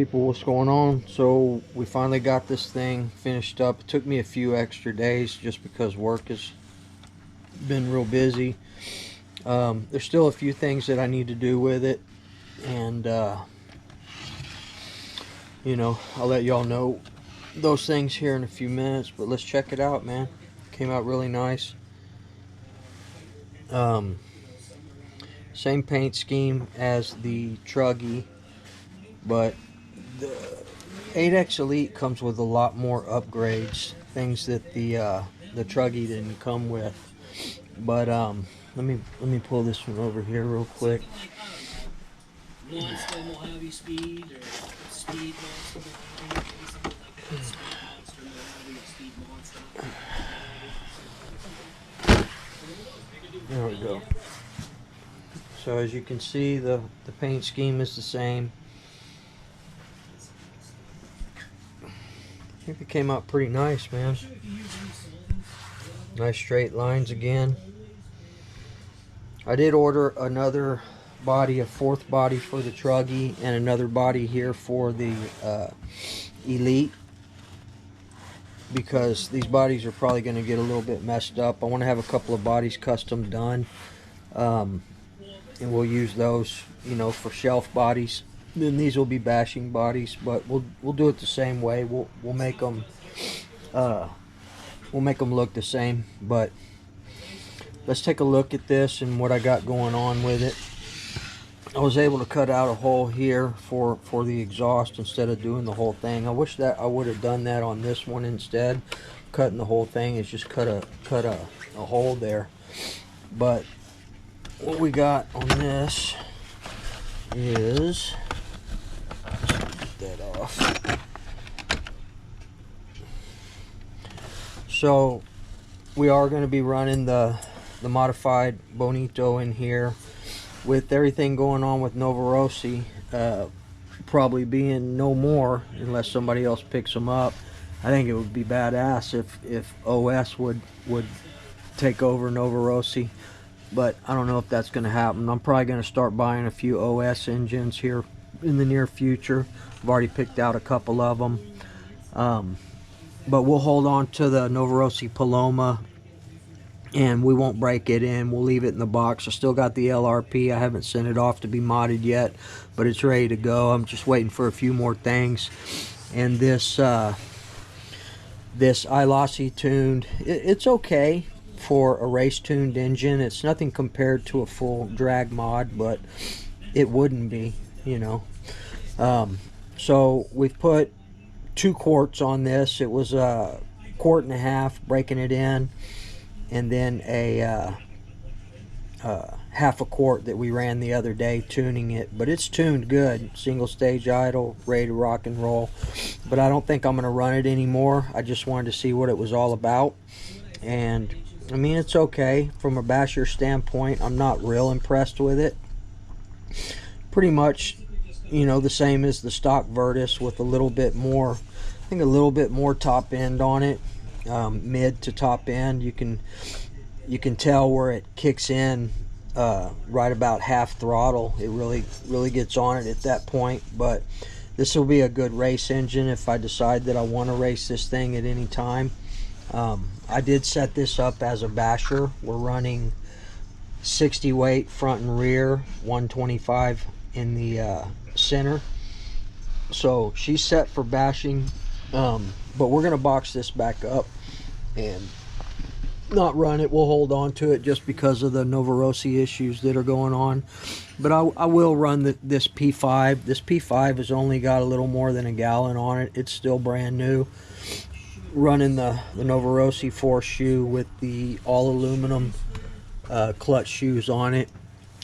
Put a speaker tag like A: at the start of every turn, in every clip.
A: people, what's going on? So we finally got this thing finished up. It took me a few extra days just because work has been real busy. There's still a few things that I need to do with it, and you know, I'll let y'all know those things here in a few minutes. But let's check it out, man. Came out really nice. Same paint scheme as the Truggy, but the 8X Elite comes with a lot more upgrades, things that the Truggy didn't come with. But let me pull this one over here real quick.
B: Monster will have you speed, or speed monster will have you, something like that. Speed monster will have you, speed monster.
A: There we go. So as you can see, the paint scheme is the same. I think it came out pretty nice, man. Nice straight lines again. I did order another body, a fourth body for the Truggy, and another body here for the Elite, because these bodies are probably going to get a little bit messed up. I want to have a couple of bodies custom done, and we'll use those, you know, for shelf bodies. Then these will be bashing bodies, but we'll do it the same way. We'll make them look the same. But let's take a look at this and what I got going on with it. I was able to cut out a hole here for the exhaust instead of doing the whole thing. I wish that I would have done that on this one instead. Cutting the whole thing is just cut a hole there. But what we got on this is, get that off. So we are going to be running the modified Bonito in here. With everything going on with Novarosi probably being no more unless somebody else picks them up, I think it would be badass if OS would take over Novarosi. But I don't know if that's going to happen. I'm probably going to start buying a few OS engines here in the near future. I've already picked out a couple of them. But we'll hold on to the Novarosi Paloma, and we won't break it in. We'll leave it in the box. I still got the LRP. I haven't sent it off to be modded yet, but it's ready to go. I'm just waiting for a few more things. And this iLossi tuned, it's okay for a race tuned engine. It's nothing compared to a full drag mod, but it wouldn't be, you know. So we've put 2 quarts on this. It was a 1.5 quarts breaking it in, and then a 1/2 quart that we ran the other day tuning it. But it's tuned good, single stage idle, ready to rock and roll. But I don't think I'm going to run it anymore. I just wanted to see what it was all about. And I mean, it's okay from a basher standpoint. I'm not real impressed with it. Pretty much, you know, the same as the stock Virtus, with a little bit more, I think a little bit more top end on it. Mid to top end. You can tell where it kicks in right about half throttle. It really gets on it at that point. But this will be a good race engine if I decide that I want to race this thing at any time. I did set this up as a basher. We're running 60 weight front and rear, 125 in the center. So she's set for bashing, but we're gonna box this back up and not run it. We'll hold on to it just because of the Novarosi issues that are going on. But I will run this P5. This P5 has only got a little more than a gallon on it. It's still brand new. Running the Novarosi force shoe with the all aluminum clutch shoes on it.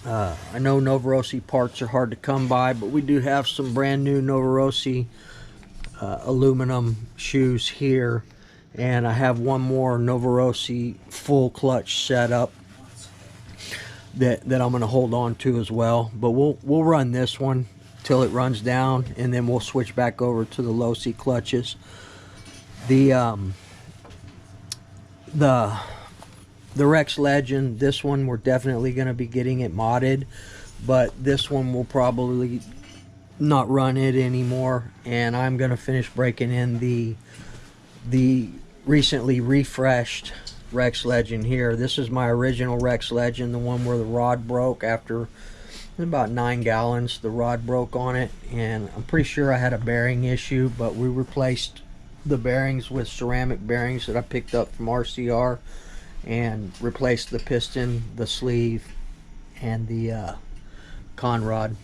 A: I know Novarosi parts are hard to come by, but we do have some brand new Novarosi aluminum shoes here, and I have one more Novarosi full clutch setup that I'm going to hold on to as well. But we'll run this one till it runs down, and then we'll switch back over to the Losi clutches. The Rex Legend, this one we're definitely going to be getting it modded, but this one will probably not run it anymore, and I'm gonna finish breaking in the recently refreshed Rex Legend here. This is my original Rex Legend, the one where the rod broke after about 9 gallons. The rod broke on it, and I'm pretty sure I had a bearing issue, but we replaced the bearings with ceramic bearings that I picked up from RCR, and replaced the piston, the sleeve, and the con rod.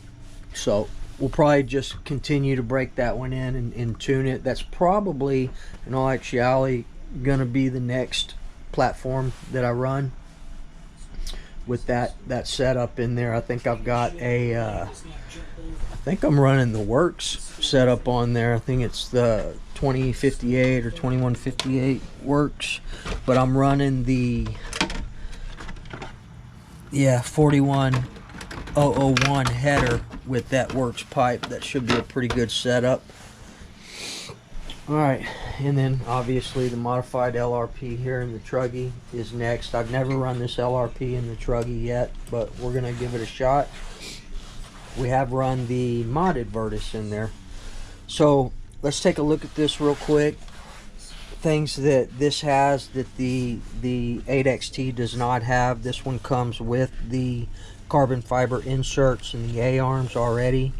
A: So we'll probably just continue to break that one in and tune it. That's probably, in all actuality, gonna be the next platform that I run with that setup in there. I think I've got a I think I'm running the Works setup on there. I think it's the 2058 or 2158 Works, but I'm running the 41001 header with that Works pipe. That should be a pretty good setup. Alright, and then obviously the modified LRP here in the Truggy is next. I've never run this LRP in the Truggy yet, but we're going to give it a shot. We have run the modded Virtus in there. So let's take a look at this real quick. Things that this has that the 8XT does not have. This one comes with the carbon fiber inserts and the A-arms already.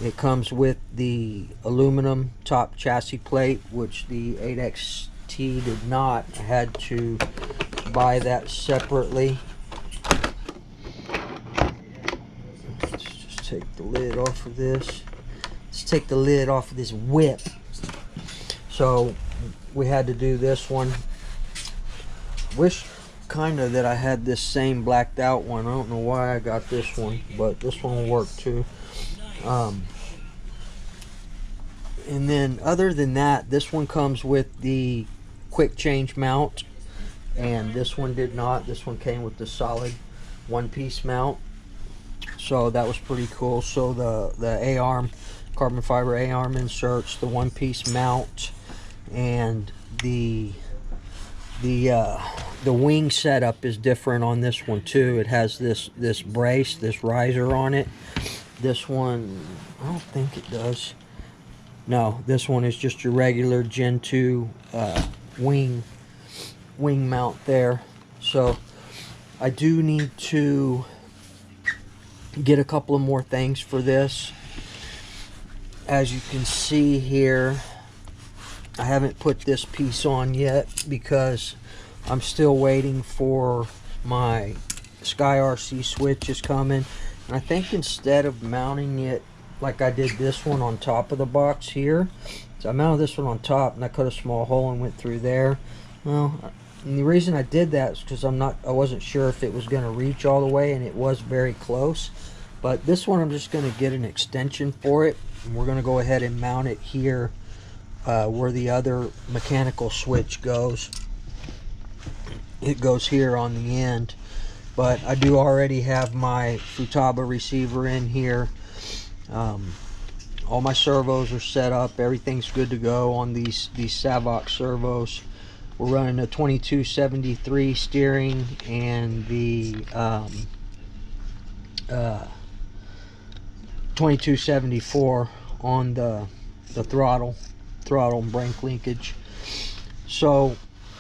A: It comes with the aluminum top chassis plate, which the 8XT did not. I had to buy that separately. Let's just take the lid off of this. Let's take the lid off of this whip. So we had to do this one. Wish kind of that I had this same blacked out one. I don't know why I got this one, but this one will work too. And then other than that, this one comes with the quick change mount, and this one did not. This one came with the solid one-piece mount, so that was pretty cool. So the A-arm, carbon fiber A-arm inserts, the one-piece mount, and the wing setup is different on this one too. It has this brace, this riser on it. This one, I don't think it does. No, this one is just your regular Gen 2 wing mount there. So I do need to get a couple of more things for this. As you can see here, I haven't put this piece on yet because I'm still waiting for my Sky RC switch is coming. And I think instead of mounting it like I did this one on top of the box here, so I mounted this one on top and I cut a small hole and went through there. Well, and the reason I did that is because I wasn't sure if it was going to reach all the way, and it was very close. But this one I'm just going to get an extension for it, and we're going to go ahead and mount it here where the other mechanical switch goes. It goes here on the end. But I do already have my Futaba receiver in here. All my servos are set up. Everything's good to go on these Savox servos. We're running a 2273 steering and the 2274 on the throttle and brake linkage. So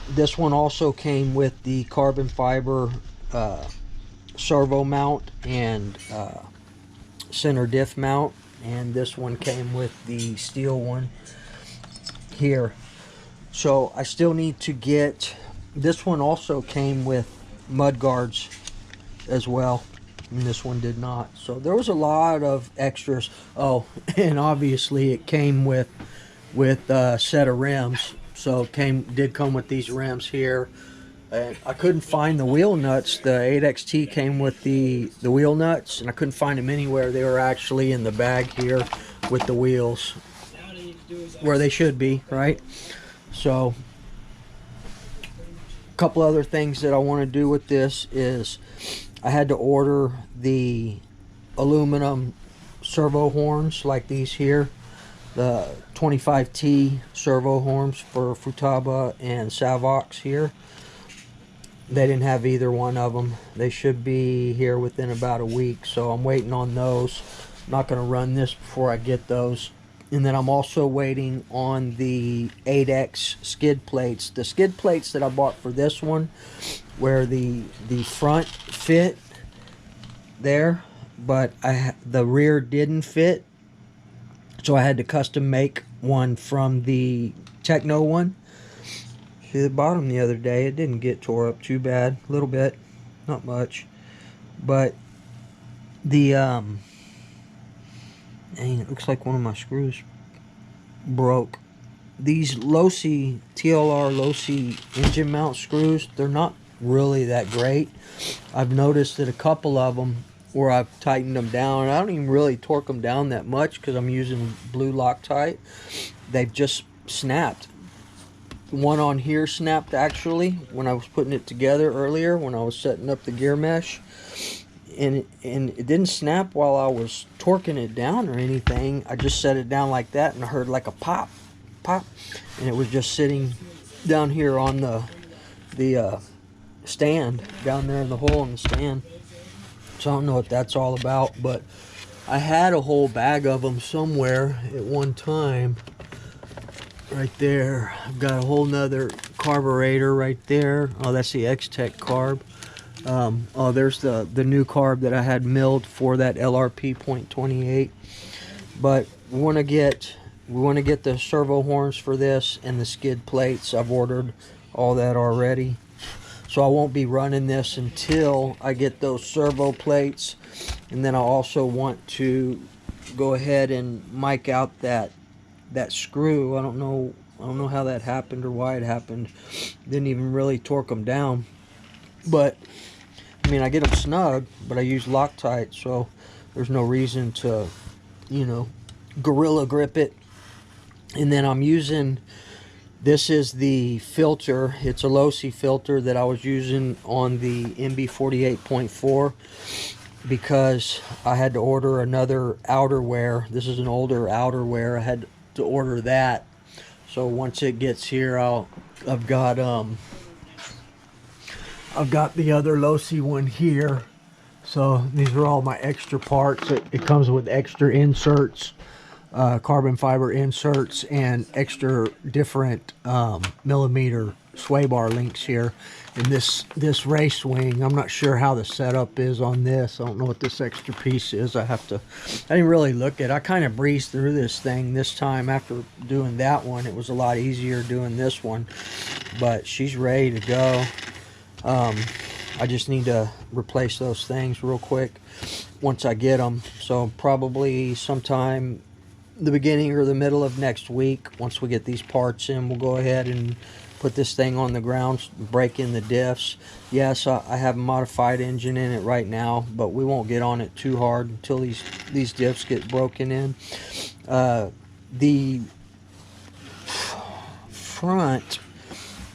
A: this one also came with the carbon fiber servo mount and center diff mount, and this one came with the steel one here. So I still need to get, this one also came with mud guards as well, and this one did not. So there was a lot of extras. Oh, and obviously it came with a set of rims. So it did come with these rims here. And I couldn't find the wheel nuts. The 8XT came with the wheel nuts, and I couldn't find them anywhere. They were actually in the bag here with the wheels where they should be, right? So a couple other things that I want to do with this is I had to order the aluminum servo horns like these here, the 25T servo horns for Futaba and Savox here. They didn't have either one of them. They should be here within about a week, so I'm waiting on those. Not going to run this before I get those. And then I'm also waiting on the 8X skid plates. The skid plates that I bought for this one, where the front fit there, but the rear didn't fit. So I had to custom make one from the Techno one. See the bottom the other day, it didn't get tore up too bad. A little bit, not much. But the dang, it looks like one of my screws broke. These Losi TLR Losi engine mount screws, they're not really that great. I've noticed that a couple of them where I've tightened them down, I don't even really torque them down that much because I'm using blue Loctite. They've just snapped. One on here snapped actually when I was putting it together earlier, when I was setting up the gear mesh. And it didn't snap while I was torquing it down or anything. I just set it down like that and I heard like a pop, pop, and it was just sitting down here on the stand, down there in the hole in the stand. So I don't know what that's all about, but I had a whole bag of them somewhere at one time. Right there, I've got a whole nother carburetor right there. Oh, that's the X-Tech carb. Oh, there's the new carb that I had milled for that LRP .28. But we want to get the servo horns for this and the skid plates. I've ordered all that already, so I won't be running this until I get those servo plates. And then I also want to go ahead and mic out that screw. I don't know how that happened or why it happened. Didn't even really torque them down, but I mean, I get them snug, but I use Loctite, so there's no reason to, you know, gorilla grip it. And then I'm using, this is the filter. It's a Losi filter that I was using on the MB48.4 because I had to order another outerwear. This is an older outerwear. I had to order that. So once it gets here, I've got the other Losi one here. So these are all my extra parts. It comes with extra inserts, carbon fiber inserts, and extra different millimeter sway bar links here. And this race wing, I'm not sure how the setup is on this. I don't know what this extra piece is. I didn't really look at it. I kind of breezed through this thing this time after doing that one. It was a lot easier doing this one, but she's ready to go. I just need to replace those things real quick once I get them. So probably sometime the beginning or the middle of next week, once we get these parts in, we'll go ahead and put this thing on the ground, break in the diffs. Yes, I have a modified engine in it right now, but we won't get on it too hard until these diffs get broken in.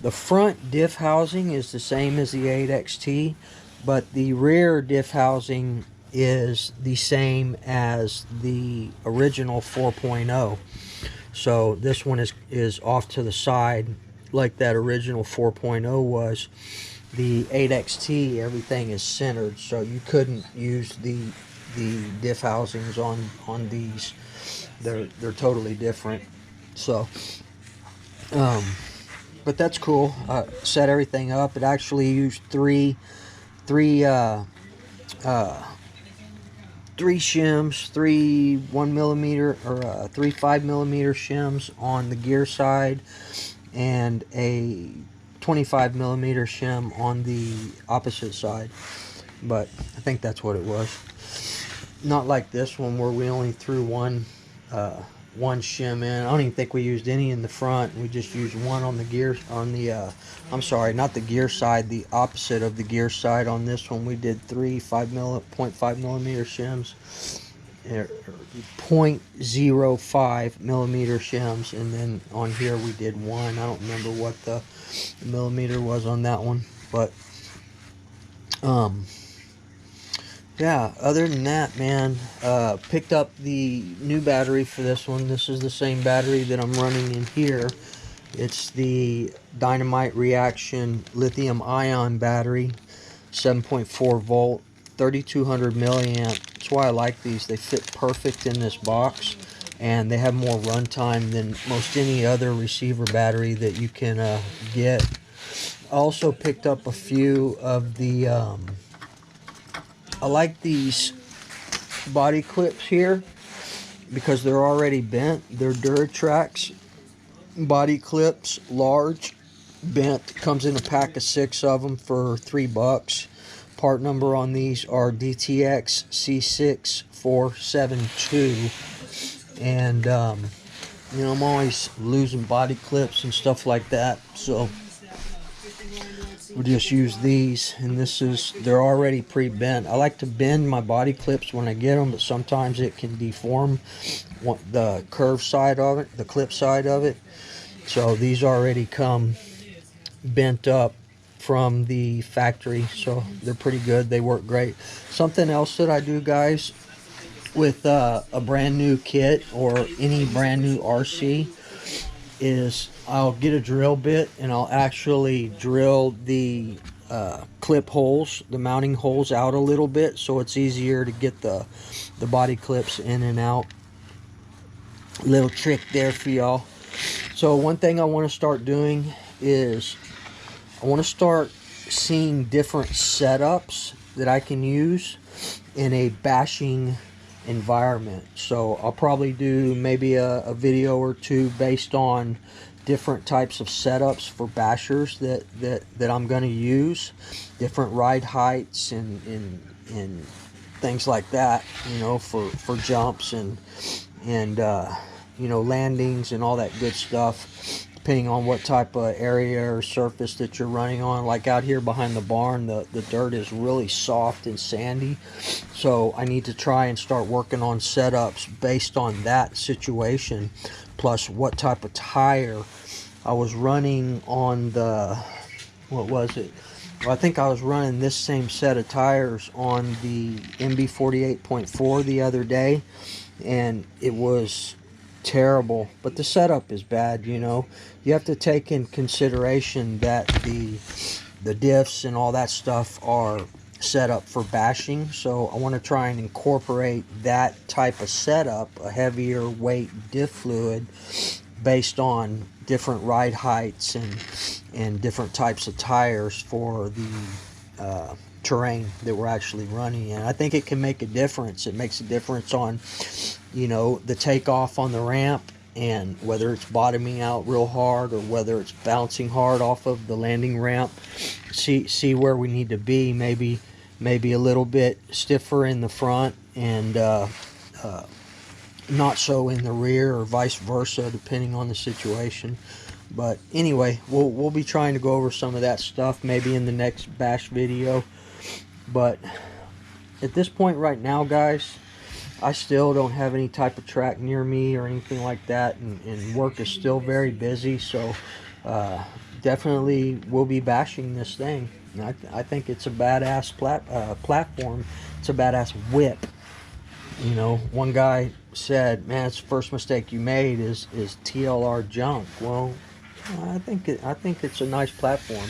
A: The front diff housing is the same as the 8XT, but the rear diff housing is the same as the original 4.0. So this one is off to the side like that original 4.0 was. The 8XT, everything is centered, so you couldn't use the diff housings on these. They're totally different. So but that's cool. Set everything up. It actually used three shims, three 1mm or three 5mm shims on the gear side, and a 25mm shim on the opposite side. But I think that's what it was. Not like this one where we only threw one shim in. I don't even think we used any in the front. We just used one on the gear, on the I'm sorry, not the gear side, the opposite of the gear side. On this one we did three 0.5mm shims, 0.05mm shims, and then on here we did one. I don't remember what the millimeter was on that one, but yeah, other than that, man, picked up the new battery for this one. This is the same battery that I'm running in here. It's the Dynamite Reaction lithium ion battery, 7.4 volt, 3200 milliamp That's why I like these. They fit perfect in this box, and they have more runtime than most any other receiver battery that you can get. I also picked up a few of the I like these body clips here because they're already bent. They're Duratrax body clips, large, bent. Comes in a pack of 6 of them for $3. Part number on these are DTX C6472, and you know, I'm always losing body clips and stuff like that, so we'll just use these. And they're already pre-bent. I like to bend my body clips when I get them, but sometimes it can deform the curved side of it, the clip side of it. So these already come bent up from the factory, so they're pretty good. They work great. Something else that I do, guys, with a brand new kit or any brand new RC is I'll get a drill bit and I'll actually drill the clip holes, the mounting holes out a little bit, so it's easier to get the body clips in and out. Little trick there for y'all. So one thing I want to start doing is I want to start seeing different setups that I can use in a bashing environment. So I'll probably do maybe a video or two based on different types of setups for bashers that I'm going to use, different ride heights and things like that, you know, for jumps and you know, landings and all that good stuff, depending on what type of area or surface that you're running on. Like out here behind the barn, the dirt is really soft and sandy, so I need to try and start working on setups based on that situation, plus what type of tire I was running on the, what was it? Well, I think I was running this same set of tires on the MB48.4 the other day, and it was terrible. But the setup is bad, you know. You have to take in consideration that the diffs and all that stuff are set up for bashing, so I want to try and incorporate that type of setup, a heavier weight diff fluid, based on different ride heights and different types of tires for the terrain that we're actually running in. I think it can make a difference. It makes a difference on, you know, the takeoff on the ramp, and whether it's bottoming out real hard or whether it's bouncing hard off of the landing ramp. See where we need to be. Maybe a little bit stiffer in the front and not so in the rear, or vice versa, depending on the situation. But anyway, we'll be trying to go over some of that stuff maybe in the next bash video. But at this point right now, guys, I still don't have any type of track near me or anything like that, and work is still very busy, so definitely we'll be bashing this thing. And I think it's a badass platform. It's a badass whip. You know, one guy said, man, it's the first mistake you made is TLR junk. Well, I think it's a nice platform,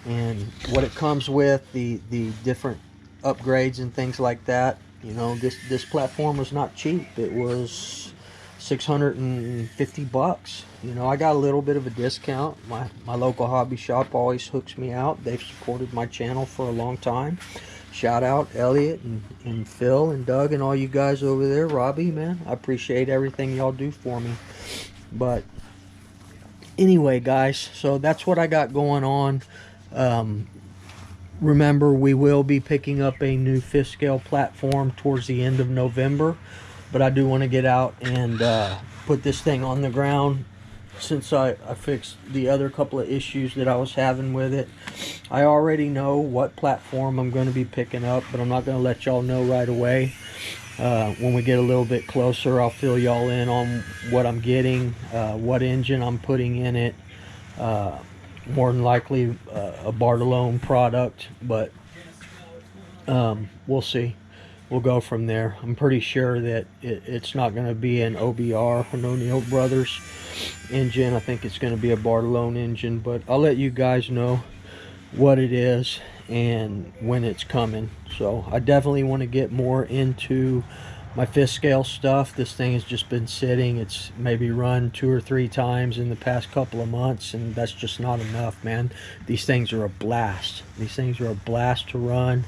A: and what it comes with, the different upgrades and things like that. You know, this platform was not cheap. It was $650. You know, I got a little bit of a discount. My local hobby shop always hooks me out. They've supported my channel for a long time. Shout out Elliot and Phil and Doug and all you guys over there. Robbie, man, I appreciate everything y'all do for me. But anyway, guys, so that's what I got going on. Remember, we will be picking up a new fifth scale platform towards the end of November, but I do want to get out and put this thing on the ground since I fixed the other couple of issues that I was having with it. I already know what platform I'm going to be picking up, but I'm not going to let y'all know right away. When we get a little bit closer, I'll fill y'all in on what I'm getting, what engine I'm putting in it. More than likely a Bartolone product, but we'll see. We'll go from there. I'm pretty sure that it's not going to be an OBR, an O'Neill Brothers engine. I think it's going to be a Bartolone engine, but I'll let you guys know what it is and when it's coming. So I definitely want to get more into my fifth scale stuff. This thing has just been sitting. It's maybe run 2 or 3 times in the past couple of months, and that's just not enough, man. These things are a blast. These things are a blast to run.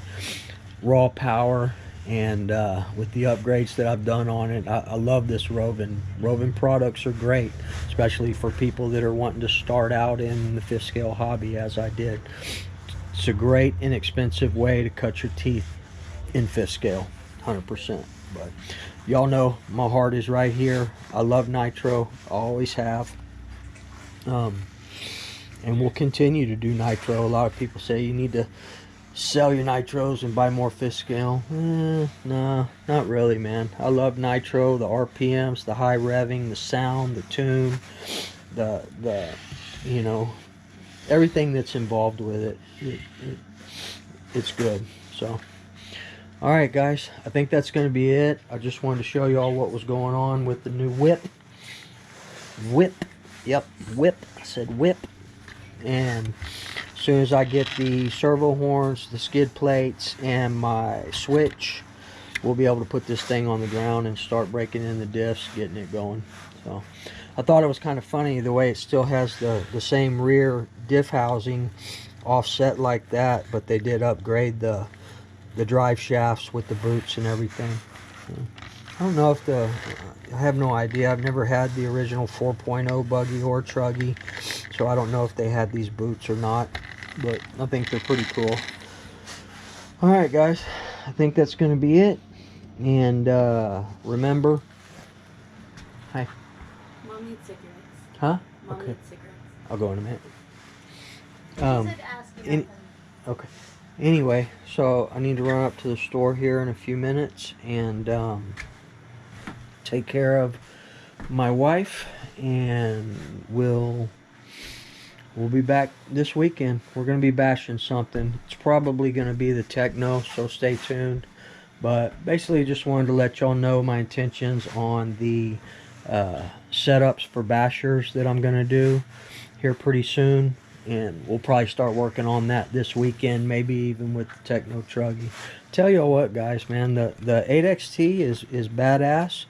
A: Raw power, and with the upgrades that I've done on it, I love this Rovin. Rovin products are great, especially for people that are wanting to start out in the fifth scale hobby as I did. It's a great inexpensive way to cut your teeth in fifth scale, 100%. But y'all know my heart is right here. I love nitro, I always have, and we'll continue to do nitro. A lot of people say you need to sell your nitros and buy more fifth scale. No, not really, man. I love nitro, the RPMs, the high revving, the sound, the tune, the you know, everything that's involved with it. It's good. So all right, guys, I think that's going to be it. I just wanted to show you all what was going on with the new whip. Yep, whip. I said whip. And as soon as I get the servo horns, the skid plates, and my switch, we'll be able to put this thing on the ground and start breaking in the diffs, getting it going. So I thought it was kind of funny the way it still has the same rear diff housing offset like that, but they did upgrade the drive shafts with the boots and everything. I don't know if I have no idea. I've never had the original 4.0 buggy or truggy, so I don't know if they had these boots or not, but I think they're pretty cool. All right, guys, I think that's going to be it. And remember, hi.
C: Mom needs cigarettes.
A: Huh?
C: Mom
A: Okay.
C: needs cigarettes.
A: I'll go in a minute.
C: She said ask about them.
A: Okay. Anyway, so I need to run up to the store here in a few minutes and take care of my wife, and we'll be back this weekend. We're going to be bashing something. It's probably going to be the Techno, so stay tuned. But basically just wanted to let y'all know my intentions on the setups for bashers that I'm going to do here pretty soon. And we'll probably start working on that this weekend, maybe even with the Techno Truggy. Tell you what, guys, man, the 8XT is badass,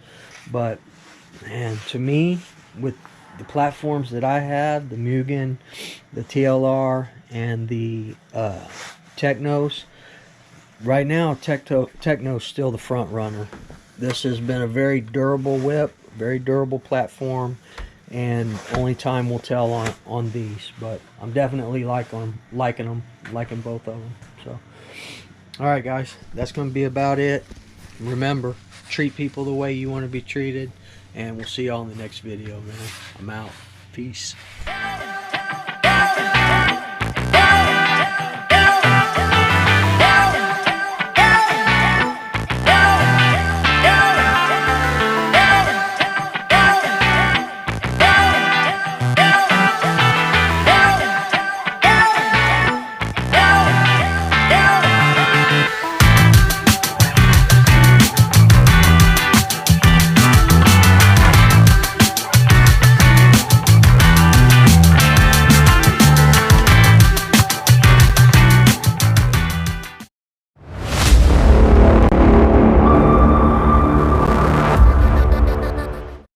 A: but man, to me, with the platforms that I have, the Mugen, the TLR, and the Technos, right now Techno's still the front runner. This has been a very durable whip, very durable platform, and only time will tell on these, but I'm definitely liking both of them. So all right, guys, that's going to be about it. Remember, treat people the way you want to be treated, and we'll see y'all in the next video, man. I'm out. Peace.